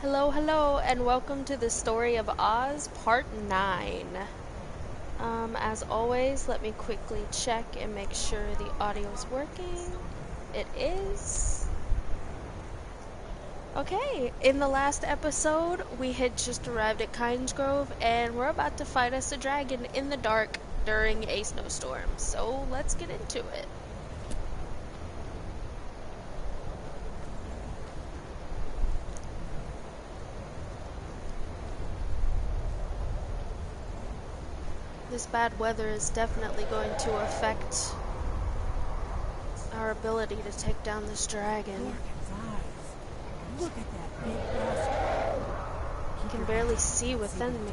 Hello, hello, and welcome to the Story of Oz, Part 9. As always, let me quickly check and make sure the audio is working. It is. Okay, in the last episode, we had just arrived at Kynes Grove, and we're about to fight us a dragon in the dark during a snowstorm. So let's get into it. This bad weather is definitely going to affect our ability to take down this dragon. Look at that big bastard. I can barely see within me.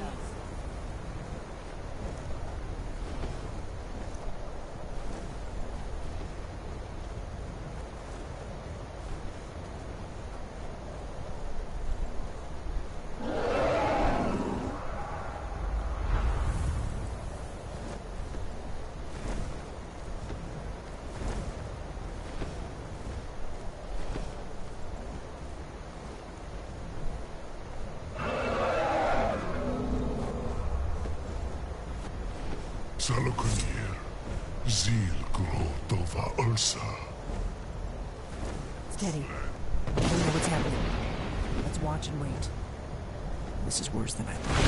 Salokunir, Zil Grotova Ursa. Steady. I don't know what's happening. Let's watch and wait. This is worse than I thought.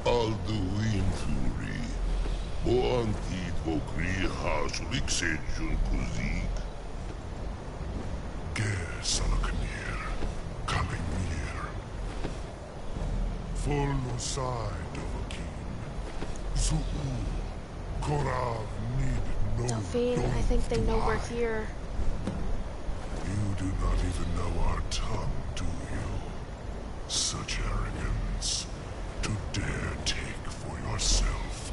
Alduin Fury. Boantit Vokri Hasulik Kuzik. Ger Salokunir, Kalimir. Volosai Dovakin. Zuu. Korav Nid no. Delphine, I think they know we're here. You do not even know our tongue, do you? Such arrogance. To dare take for yourself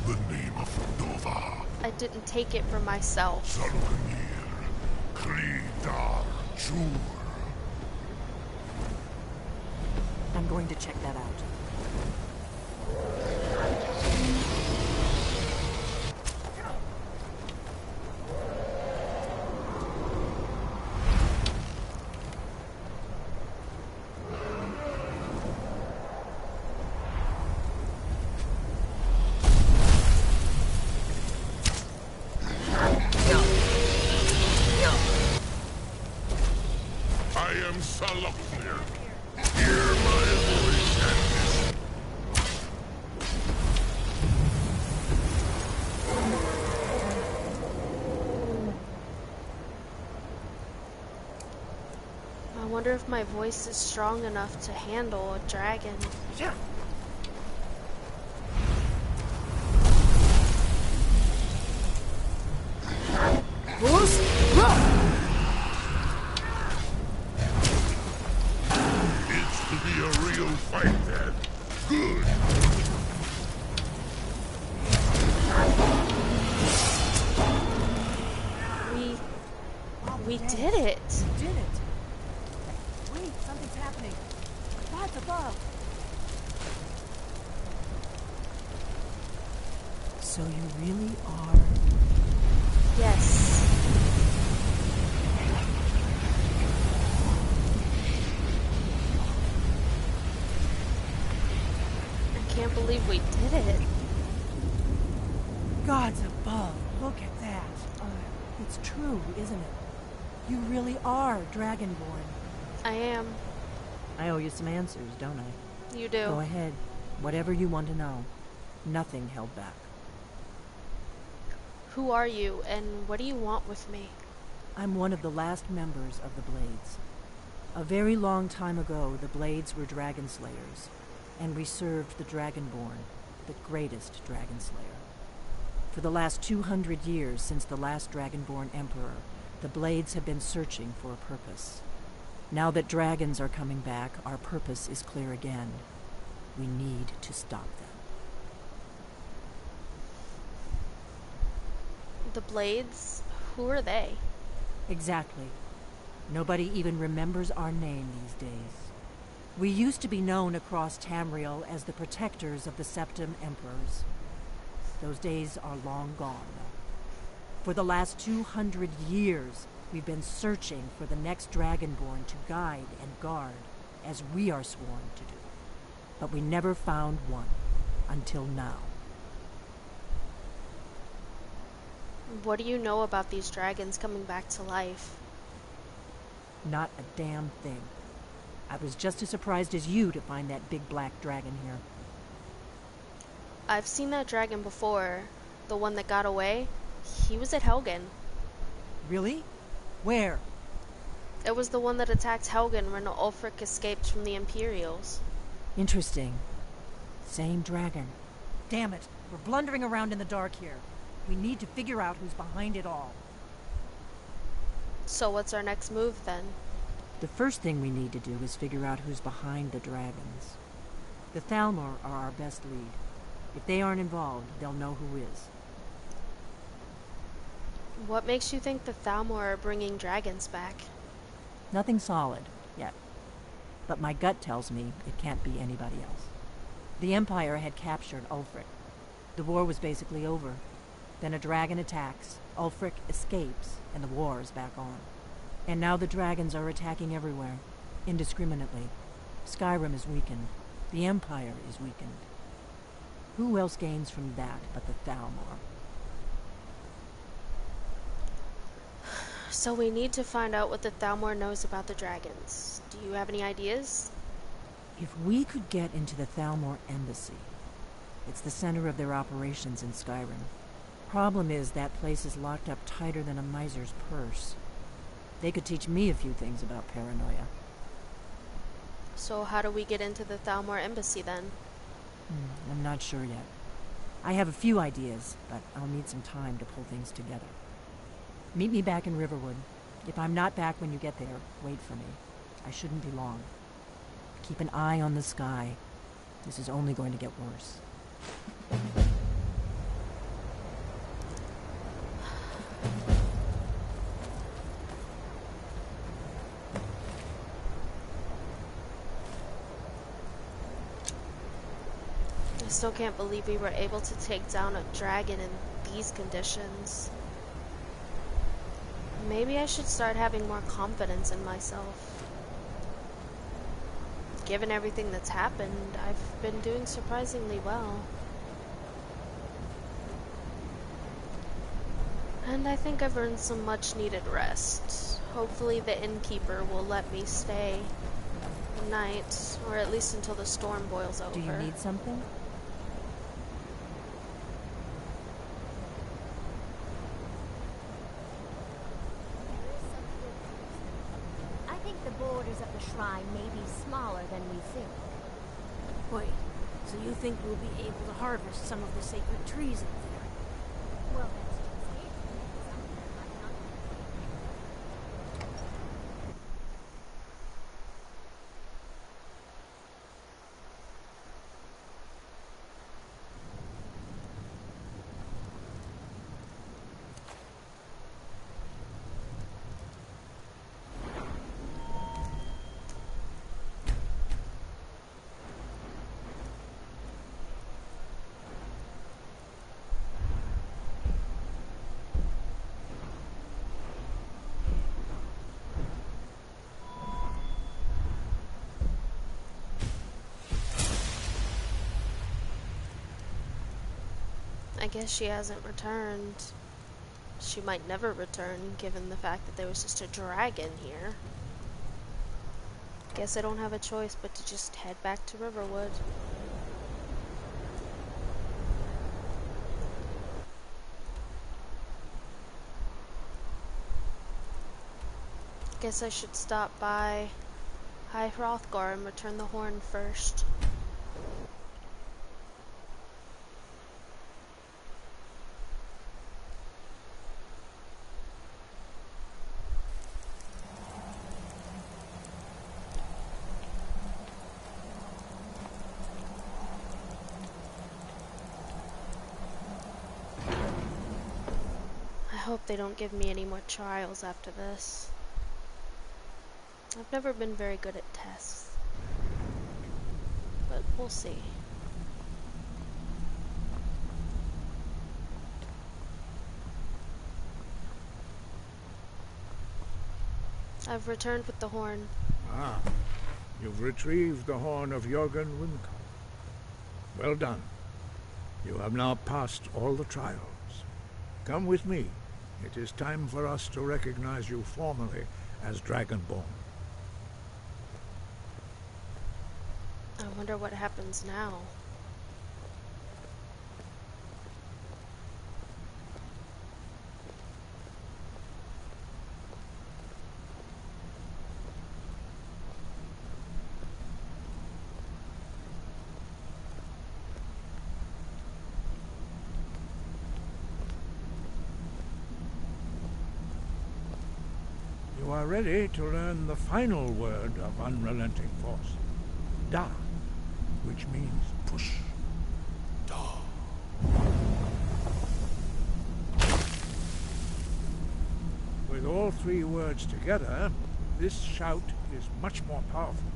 the name of Dova. I didn't take it for myself. Salukanir, Kridar, Jur. I'm going to check that out. I am Salaknir. Hear my voice and listen. I wonder if my voice is strong enough to handle a dragon. It's to be a real fight then. Good. We did it. We did it. Wait, something's happening. God's above. So you really are... Yes. I can't believe we did it. God's above. Look at that. It's true, isn't it? You really are Dragonborn. I am. I owe you some answers, don't I? You do. Go ahead. Whatever you want to know. Nothing held back. Who are you, and what do you want with me? I'm one of the last members of the Blades. A very long time ago, the Blades were dragon slayers, and we served the Dragonborn, the greatest dragon slayer. For the last 200 years since the last Dragonborn Emperor, the Blades have been searching for a purpose. Now that dragons are coming back, our purpose is clear again. We need to stop them. The Blades? Who are they? Exactly. Nobody even remembers our name these days. We used to be known across Tamriel as the protectors of the Septim Emperors. Those days are long gone, though. For the last 200 years, we've been searching for the next Dragonborn to guide and guard, as we are sworn to do. But we never found one, until now. What do you know about these dragons coming back to life? Not a damn thing. I was just as surprised as you to find that big black dragon here. I've seen that dragon before. The one that got away. He was at Helgen. Really? Where? It was the one that attacked Helgen when Ulfric escaped from the Imperials. Interesting. Same dragon. Damn it, we're blundering around in the dark here. We need to figure out who's behind it all. So what's our next move then? The first thing we need to do is figure out who's behind the dragons. The Thalmor are our best lead. If they aren't involved, they'll know who is. What makes you think the Thalmor are bringing dragons back? Nothing solid, yet. But my gut tells me it can't be anybody else. The Empire had captured Ulfric. The war was basically over. Then a dragon attacks, Ulfric escapes, and the war is back on. And now the dragons are attacking everywhere, indiscriminately. Skyrim is weakened. The Empire is weakened. Who else gains from that but the Thalmor? So we need to find out what the Thalmor knows about the dragons. Do you have any ideas? If we could get into the Thalmor embassy, it's the center of their operations in Skyrim. Problem is, that place is locked up tighter than a miser's purse. They could teach me a few things about paranoia. So how do we get into the Thalmor embassy then? I'm not sure yet. I have a few ideas, but I'll need some time to pull things together. Meet me back in Riverwood. If I'm not back when you get there, wait for me. I shouldn't be long. Keep an eye on the sky. This is only going to get worse. I still can't believe we were able to take down a dragon in these conditions. Maybe I should start having more confidence in myself. Given everything that's happened, I've been doing surprisingly well. And I think I've earned some much needed rest. Hopefully the innkeeper will let me stay the night, or at least until the storm boils over. Do you need something? I think the borders of the shrine may be smaller than we think. Wait, so you think we'll be able to harvest some of the sacred trees up there? Well, that's just it. Something might not I guess she hasn't returned. She might never return, given the fact that there was just a dragon here. Guess I don't have a choice but to just head back to Riverwood. Guess I should stop by High Hrothgar and return the horn first. I hope they don't give me any more trials after this. I've never been very good at tests. but we'll see. I've returned with the horn. Ah, you've retrieved the horn of Jürgen Wimka. Well done. You have now passed all the trials. Come with me. It is time for us to recognize you formally as Dragonborn. I wonder what happens now. You are ready to learn the final word of unrelenting force. Da, which means push. Da. With all three words together, this shout is much more powerful.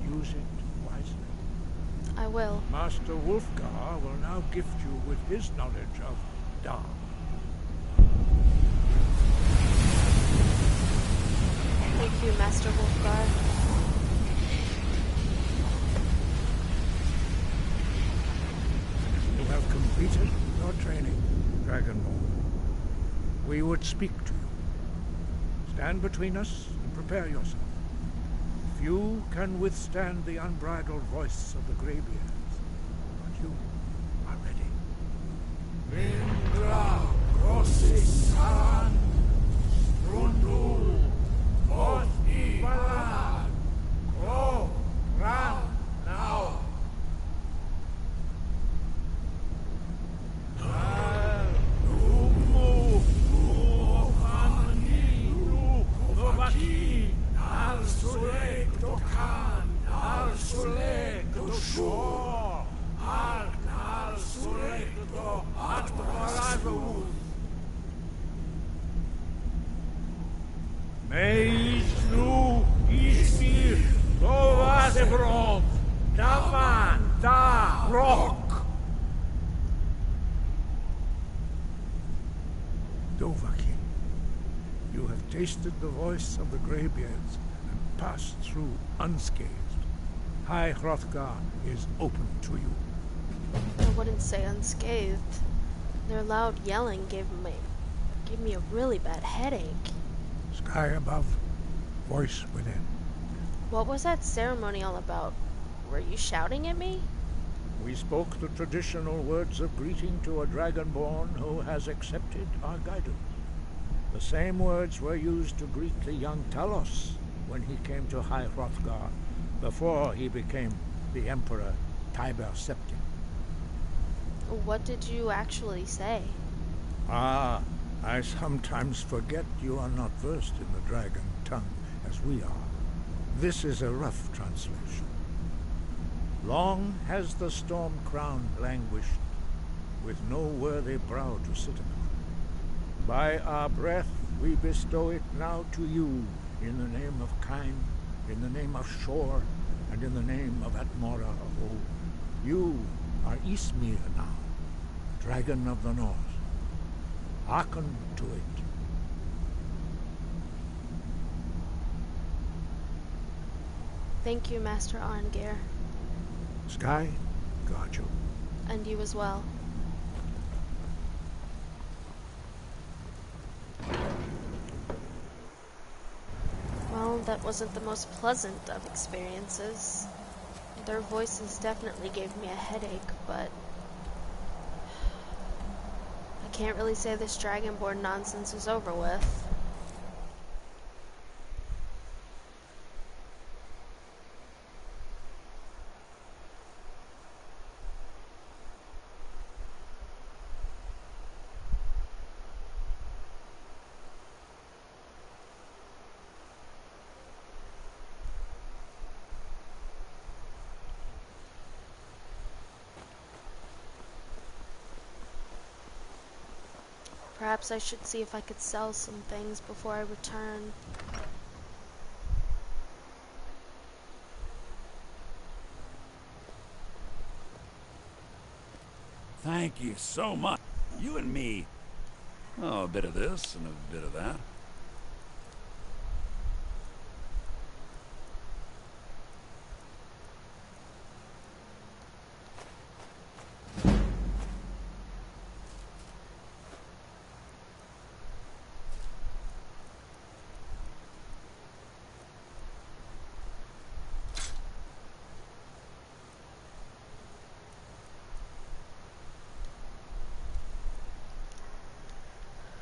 Use it wisely. I will. Master Wulfgar will now gift you with his knowledge of Da. Thank you, Master Wolfgar. You have completed your training, Dragonborn. We would speak to you. Stand between us and prepare yourself. Few can withstand the unbridled voice of the Greybeards, but you are ready. Indra, Grossi-san, Grundul, Othi, Balad, Go, Ram, now. Umu, Uofani, Uvaki, Al Sulek, Dokan, Al Sulek, Doshor, Al Sulek, Do, Atbaravu. Meislu, Ismir, Dovazebrov, Daman, Da, Rock. Dovahkiin, you have tasted the voice of the Greybeards and passed through unscathed. High Hrothgar is open to you. I wouldn't say unscathed. Their loud yelling gave me a really bad headache. Sky above, voice within. What was that ceremony all about? Were you shouting at me? We spoke the traditional words of greeting to a Dragonborn who has accepted our guidance. The same words were used to greet the young Talos when he came to High Hrothgar, before he became the Emperor Tiber Septim. What did you actually say? Ah, I sometimes forget you are not versed in the dragon tongue as we are. This is a rough translation. Long has the storm crown languished, with no worthy brow to sit upon. By our breath we bestow it now to you, in the name of Kine, in the name of Shor, and in the name of Atmora of old. You are Ismir now, dragon of the north. Hearken to it. Thank you, Master Arngeir. Sky, guard you. And you as well. Well, that wasn't the most pleasant of experiences. Their voices definitely gave me a headache, but I can't really say this Dragonborn nonsense is over with. Perhaps I should see if I could sell some things before I return. Thank you so much. You and me. Oh, a bit of this and a bit of that.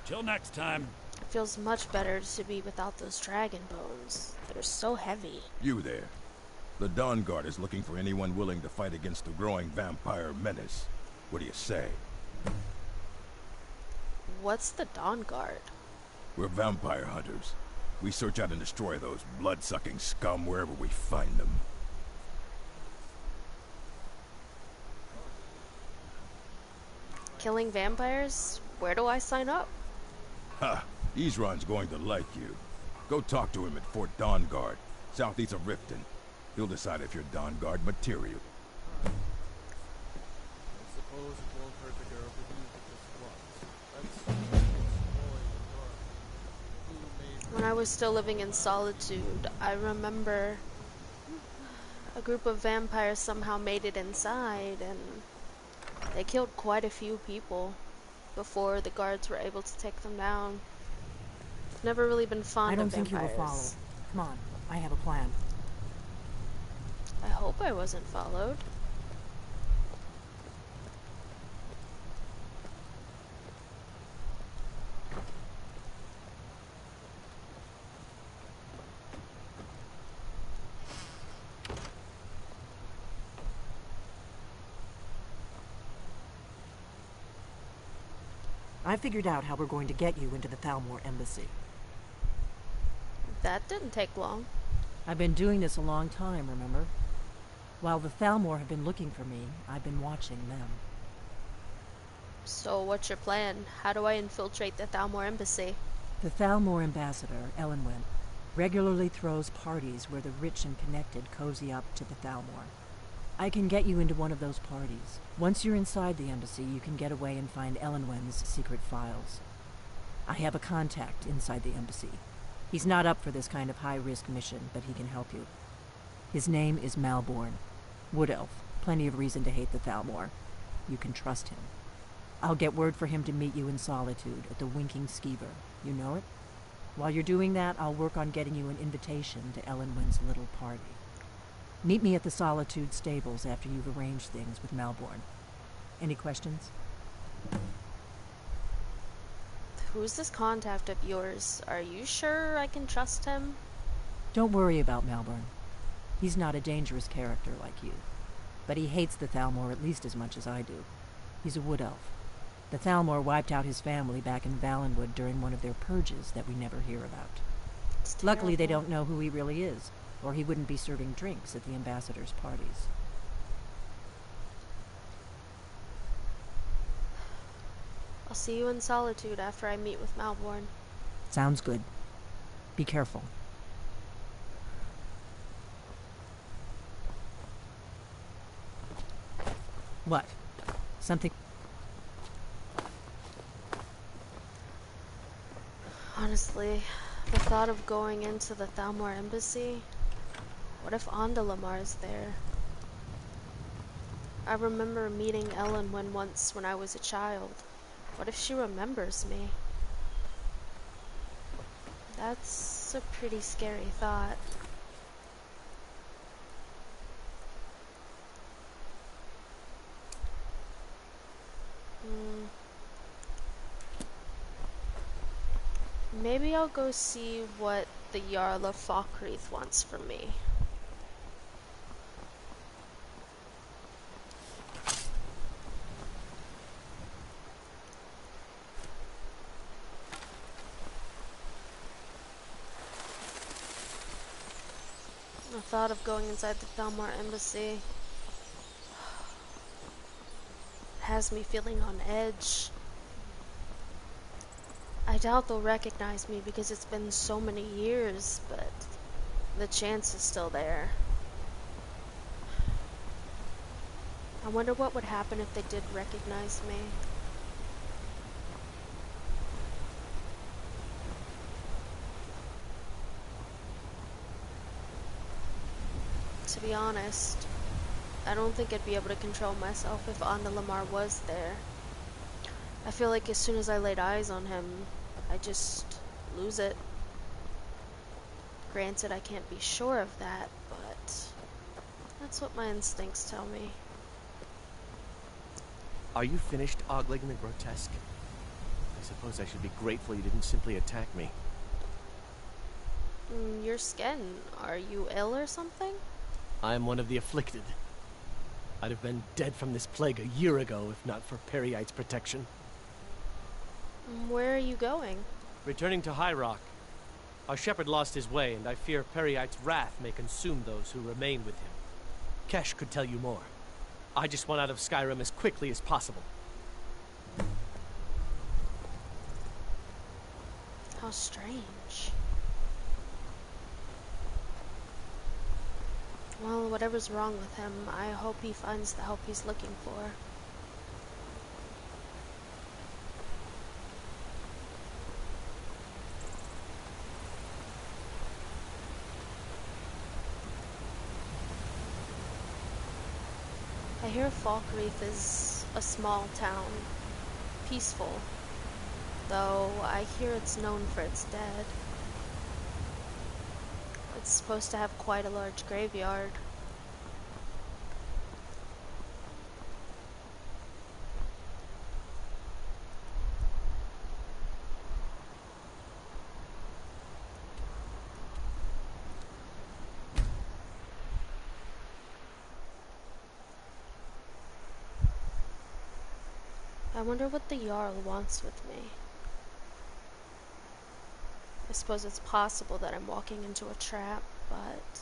Till next time. It feels much better to be without those dragon bones. They're so heavy. You there. The Dawn Guard is looking for anyone willing to fight against the growing vampire menace. What do you say? What's the Dawn Guard? We're vampire hunters. We search out and destroy those blood-sucking scum wherever we find them. Killing vampires? Where do I sign up? Ha! Ezron's going to like you. Go talk to him at Fort Dawn Guard, southeast of Riften. He'll decide if you're Dawn Guard material. I suppose it won't hurt the girl to use it just once. That's When I was still living in solitude, I remember a group of vampires somehow made it inside, and they killed quite a few people before the guards were able to take them down. I've never really been fond I don't of think you vampires. will follow. Come on, I have a plan. I hope I wasn't followed. I figured out how we're going to get you into the Thalmor embassy. That didn't take long. I've been doing this a long time, remember? While the Thalmor have been looking for me, I've been watching them. So what's your plan? How do I infiltrate the Thalmor embassy? The Thalmor ambassador, Elenwen, regularly throws parties where the rich and connected cozy up to the Thalmor. I can get you into one of those parties. Once you're inside the embassy, you can get away and find Elenwen's secret files. I have a contact inside the embassy. He's not up for this kind of high-risk mission, but he can help you. His name is Malborn. Wood Elf. Plenty of reason to hate the Thalmor. You can trust him. I'll get word for him to meet you in Solitude at the Winking Skeever. You know it? While you're doing that, I'll work on getting you an invitation to Elenwen's little party. Meet me at the Solitude stables after you've arranged things with Malborn. Any questions? Who's this contact of yours? Are you sure I can trust him? Don't worry about Malborn. He's not a dangerous character like you. But he hates the Thalmor at least as much as I do. He's a wood elf. The Thalmor wiped out his family back in Valenwood during one of their purges that we never hear about. Luckily, they don't know who he really is, or he wouldn't be serving drinks at the ambassador's parties. I'll see you in Solitude after I meet with Malborn. Sounds good. Be careful. What? Something? Honestly, the thought of going into the Thalmor embassy... What if Andalamar's there? I remember meeting Elenwen once when I was a child. What if she remembers me? That's a pretty scary thought. Maybe I'll go see what the Jarl of Falkreath wants from me. The thought of going inside the Thalmor embassy has me feeling on edge. I doubt they'll recognize me because it's been so many years, but the chance is still there. I wonder what would happen if they did recognize me. To be honest, I don't think I'd be able to control myself if Anna Lamar was there. I feel like as soon as I laid eyes on him, I just lose it. Granted, I can't be sure of that, but that's what my instincts tell me. Are you finished ogling the grotesque? I suppose I should be grateful you didn't simply attack me. Your skin. Are you ill or something? I am one of the afflicted. I'd have been dead from this plague a year ago if not for Periite's protection. Where are you going? Returning to High Rock. Our shepherd lost his way, and I fear Periite's wrath may consume those who remain with him. Kesh could tell you more. I just want out of Skyrim as quickly as possible. How strange. Well, whatever's wrong with him, I hope he finds the help he's looking for. I hear Falkreath is a small town, peaceful, though I hear it's known for its dead. It's supposed to have quite a large graveyard. I wonder what the Jarl wants with me. I suppose it's possible that I'm walking into a trap, but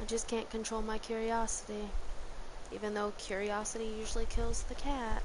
I just can't control my curiosity, even though curiosity usually kills the cat.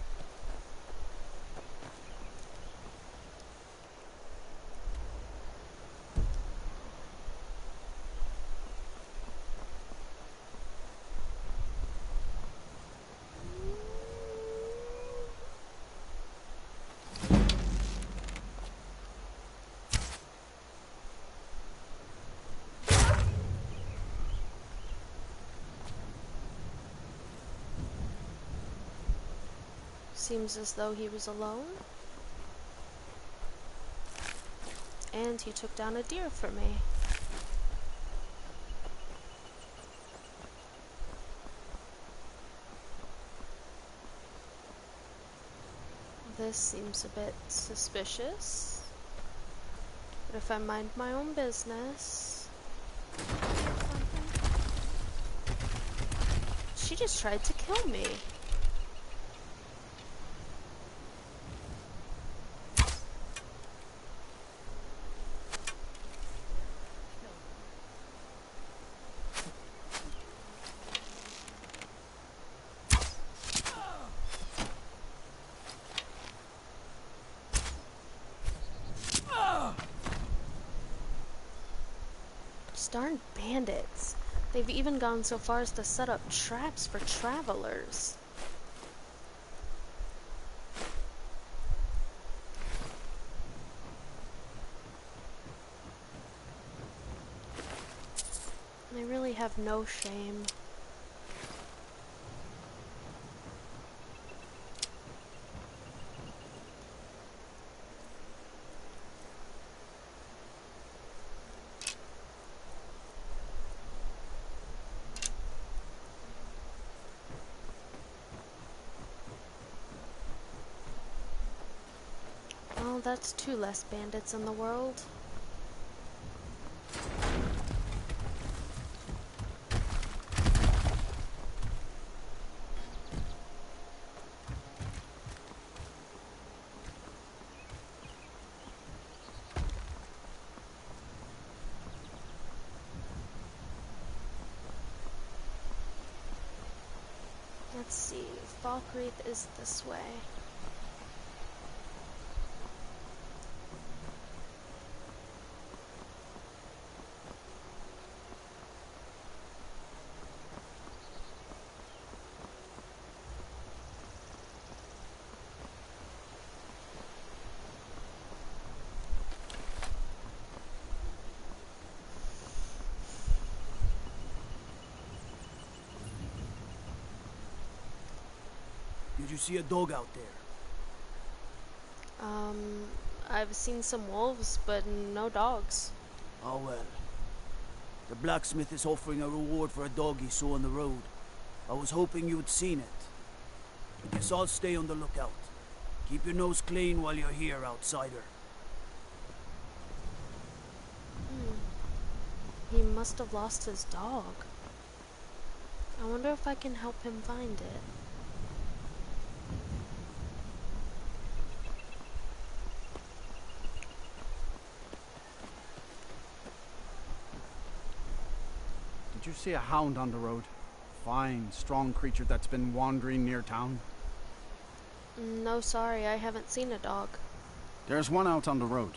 Seems as though he was alone. And he took down a deer for me. This seems a bit suspicious. But if I mind my own business... She just tried to kill me. Darn bandits. They've even gone so far as to set up traps for travelers. They really have no shame. Well, that's 2 less bandits in the world. Let's see, Falkreath is this way. you see a dog out there? I've seen some wolves, but no dogs. Oh well. The blacksmith is offering a reward for a dog he saw on the road. I was hoping you had seen it. I guess I'll stay on the lookout. Keep your nose clean while you're here, outsider. He must have lost his dog. I wonder if I can help him find it. Did you see a hound on the road? Fine, strong creature that's been wandering near town? No, sorry, I haven't seen a dog. There's one out on the road.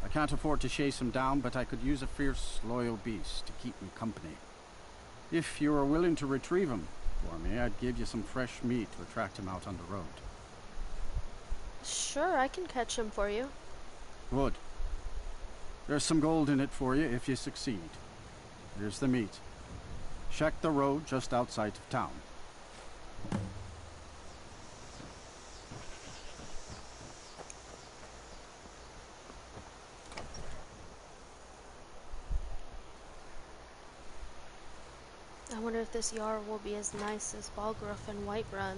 I can't afford to chase him down, but I could use a fierce, loyal beast to keep me company. If you are willing to retrieve him for me, I'd give you some fresh meat to attract him out on the road. Sure, I can catch him for you. Good. There's some gold in it for you if you succeed. Here's the meat. Check the road just outside of town. I wonder if this Jarl will be as nice as Balgruuf and Whiterun.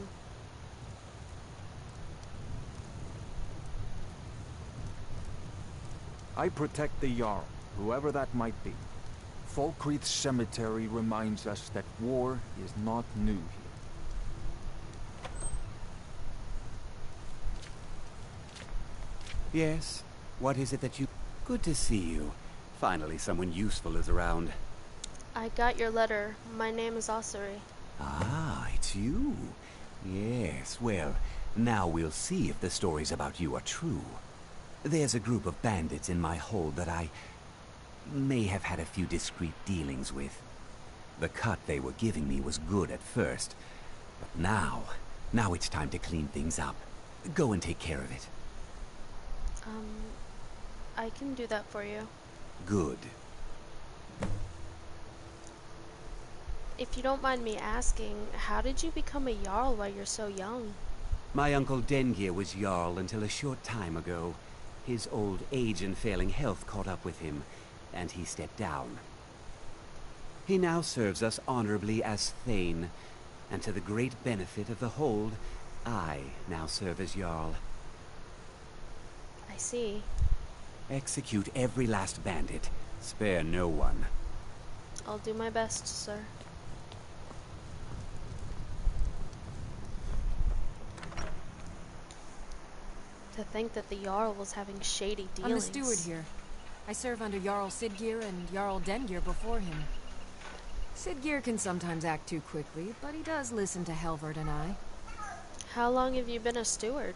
I protect the Jarl, whoever that might be. Falkreath's cemetery reminds us that war is not new here. Yes? What is it that you... Good to see you. Finally someone useful is around. I got your letter. My name is Osiri. Ah, it's you. Yes, well, now we'll see if the stories about you are true. There's a group of bandits in my hold that I may have had a few discreet dealings with. The cut they were giving me was good at first, but now it's time to clean things up. Go and take care of it. I can do that for you. Good. If you don't mind me asking, how did you become a Jarl while you're so young? My uncle Dengir was Jarl until a short time ago. His old age and failing health caught up with him, and he stepped down. He now serves us honorably as Thane, and to the great benefit of the hold, I now serve as Jarl. I see. Execute every last bandit. Spare no one. I'll do my best, sir. To think that the Jarl was having shady dealings. I'm the steward here. I serve under Jarl Siggeir and Jarl Dengir before him. Siggeir can sometimes act too quickly, but he does listen to Helvard and I. How long have you been a steward?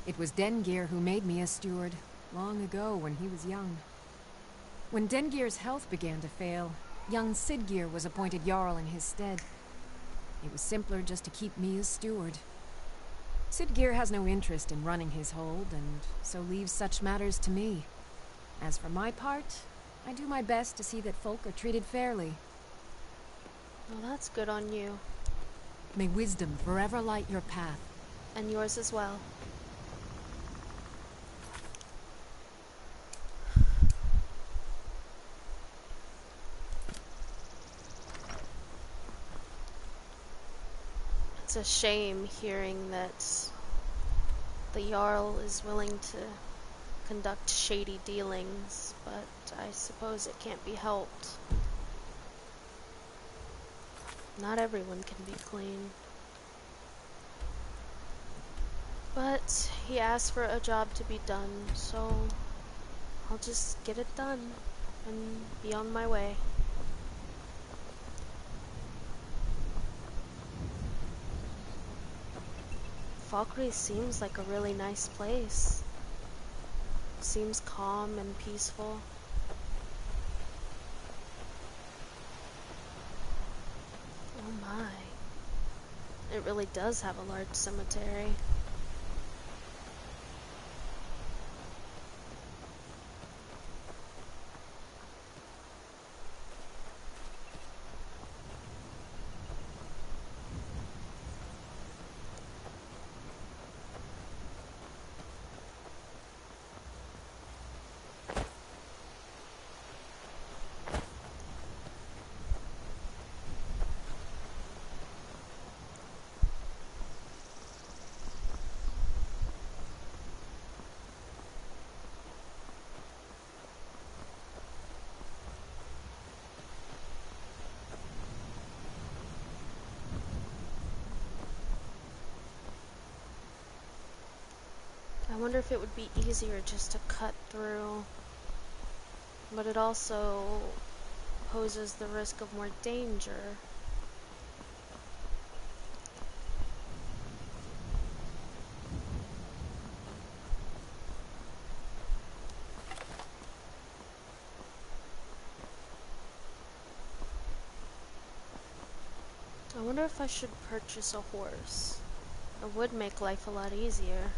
It was Dengir who made me a steward, long ago when he was young. When Dengir's health began to fail, young Siggeir was appointed Jarl in his stead. It was simpler just to keep me as steward. Siggeir has no interest in running his hold, and so leaves such matters to me. As for my part, I do my best to see that folk are treated fairly. Well, that's good on you. May wisdom forever light your path. And yours as well. It's a shame hearing that the Jarl is willing to conduct shady dealings, but I suppose it can't be helped. Not everyone can be clean. But he asked for a job to be done, so I'll just get it done and be on my way. Falkreath seems like a really nice place. Seems calm and peaceful. Oh my. It really does have a large cemetery. wonder if it would be easier just to cut through. But it also poses the risk of more danger. I wonder if I should purchase a horse. It would make life a lot easier.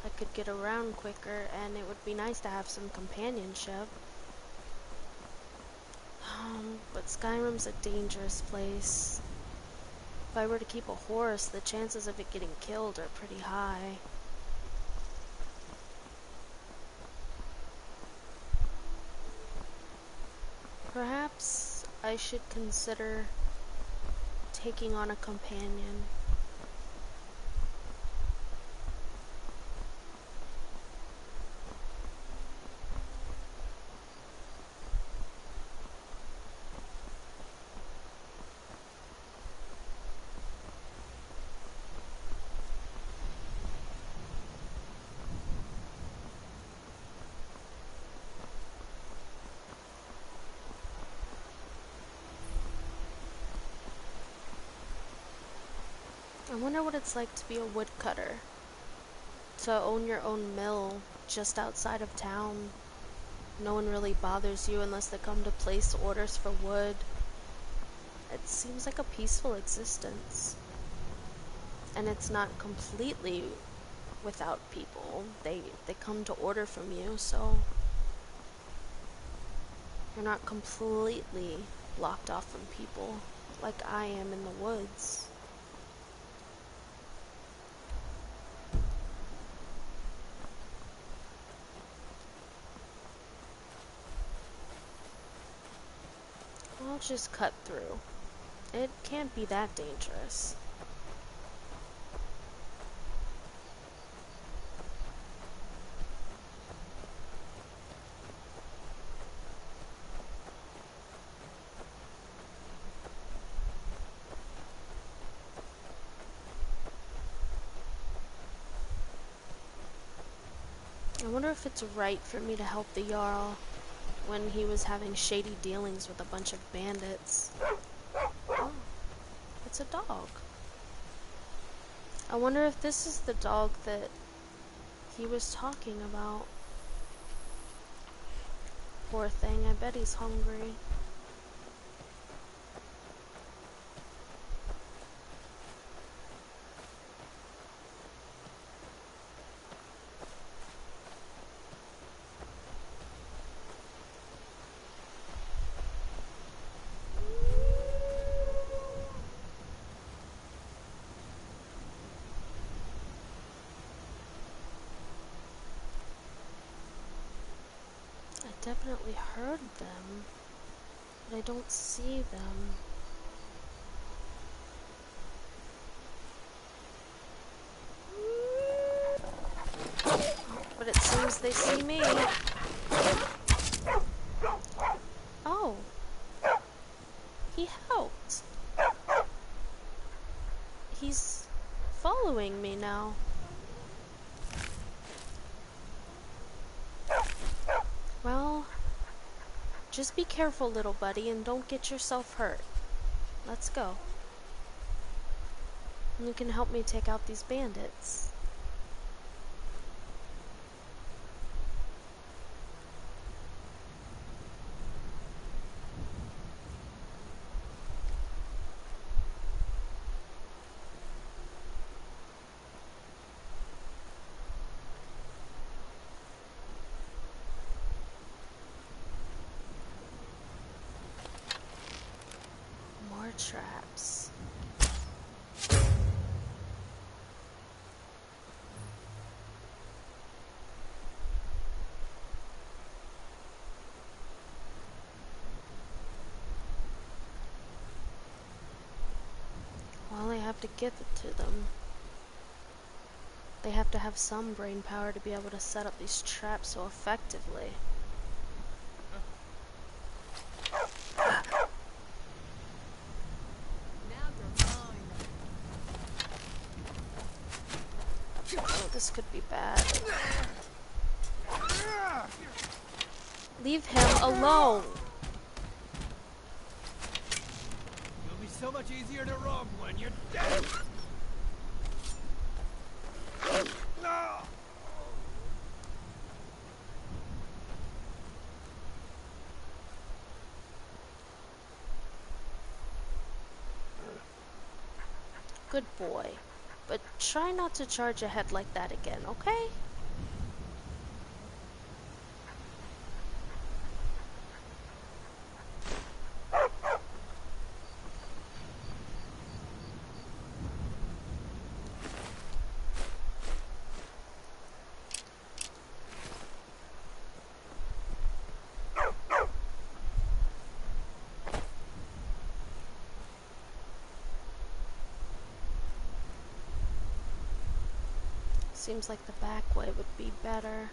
I could get around quicker, and it would be nice to have some companionship. But Skyrim's a dangerous place. If I were to keep a horse, the chances of it getting killed are pretty high. Perhaps I should consider taking on a companion. I wonder what it's like to be a woodcutter. To own your own mill just outside of town. No one really bothers you unless they come to place orders for wood. It seems like a peaceful existence. And it's not completely without people. They come to order from you, so you're not completely blocked off from people like I am in the woods. I'll just cut through. It can't be that dangerous. I wonder if it's right for me to help the Jarl when he was having shady dealings with a bunch of bandits. Oh, it's a dog. I wonder if this is the dog that he was talking about. Poor thing, I bet he's hungry. Definitely heard them, but I don't see them. But it seems they see me. Oh, he helped. He's following me now. Well, just be careful, little buddy, and don't get yourself hurt. Let's go. You can help me take out these bandits. Traps. Well, I have to give it to them. They have to have some brain power to be able to set up these traps so effectively. This could be bad. Leave him alone. It'll be so much easier to rob when you're dead. Good boy. But try not to charge ahead like that again, okay? Seems like the back way would be better.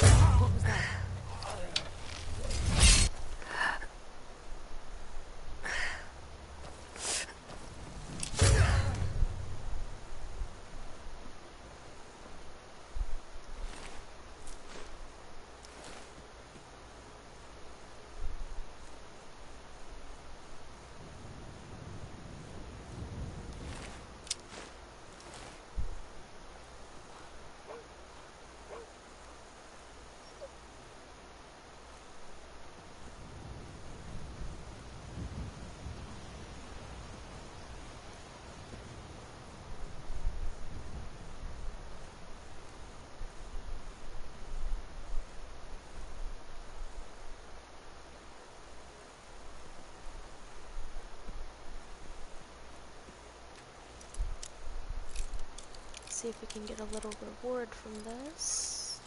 What was that? See if we can get a little reward from this.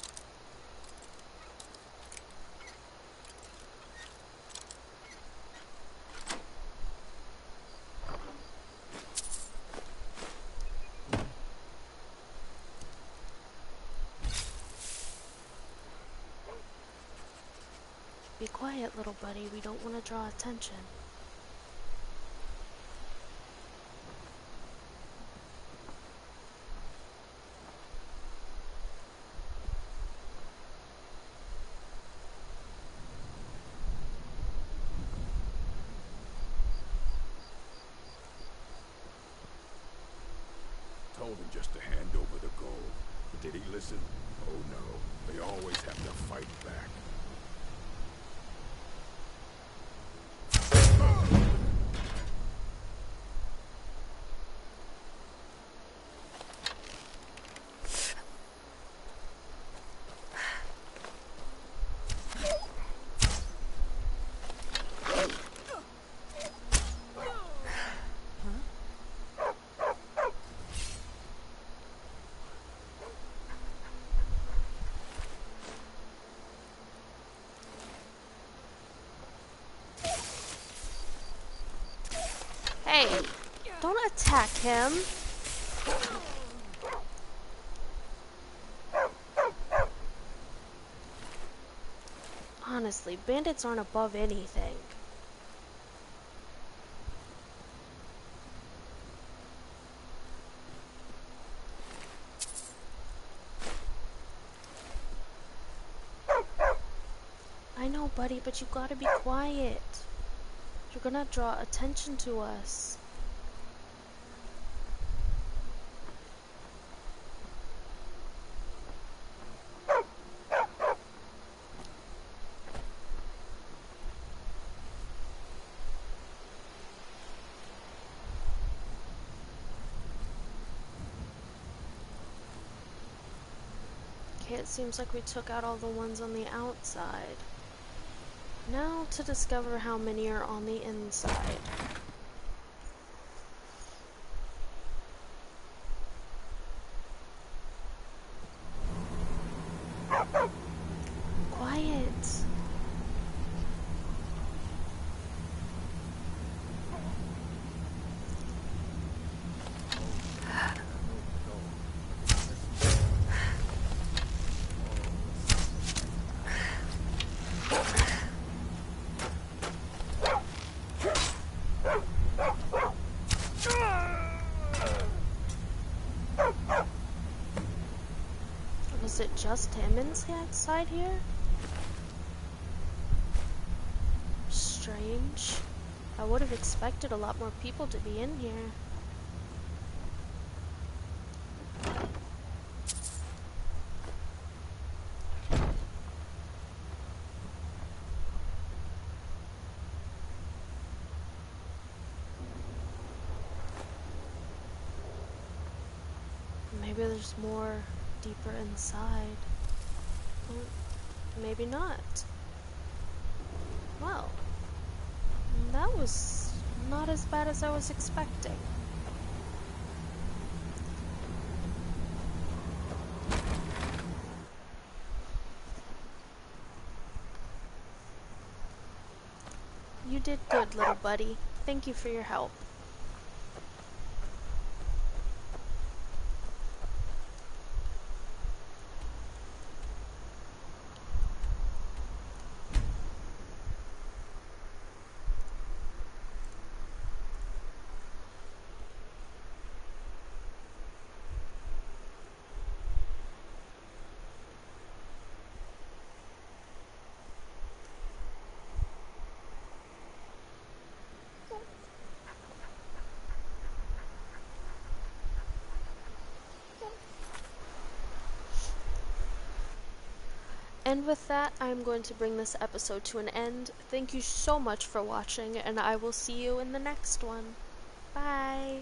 Be quiet, little buddy. We don't want to draw attention. Told him just to hand over the gold. But did he listen? Oh no. They always have to fight back. Hey, don't attack him. Honestly, bandits aren't above anything. I know, buddy, but you gotta be quiet. You're gonna draw attention to us. Okay, it seems like we took out all the ones on the outside. Now to discover how many are on the inside. Quiet. Is it just him inside here? Strange. I would have expected a lot more people to be in here. Maybe there's more deeper inside. Well, maybe not. Well, that was not as bad as I was expecting. You did good, little buddy. Thank you for your help. And with that, I'm going to bring this episode to an end. Thank you so much for watching, and I will see you in the next one. Bye!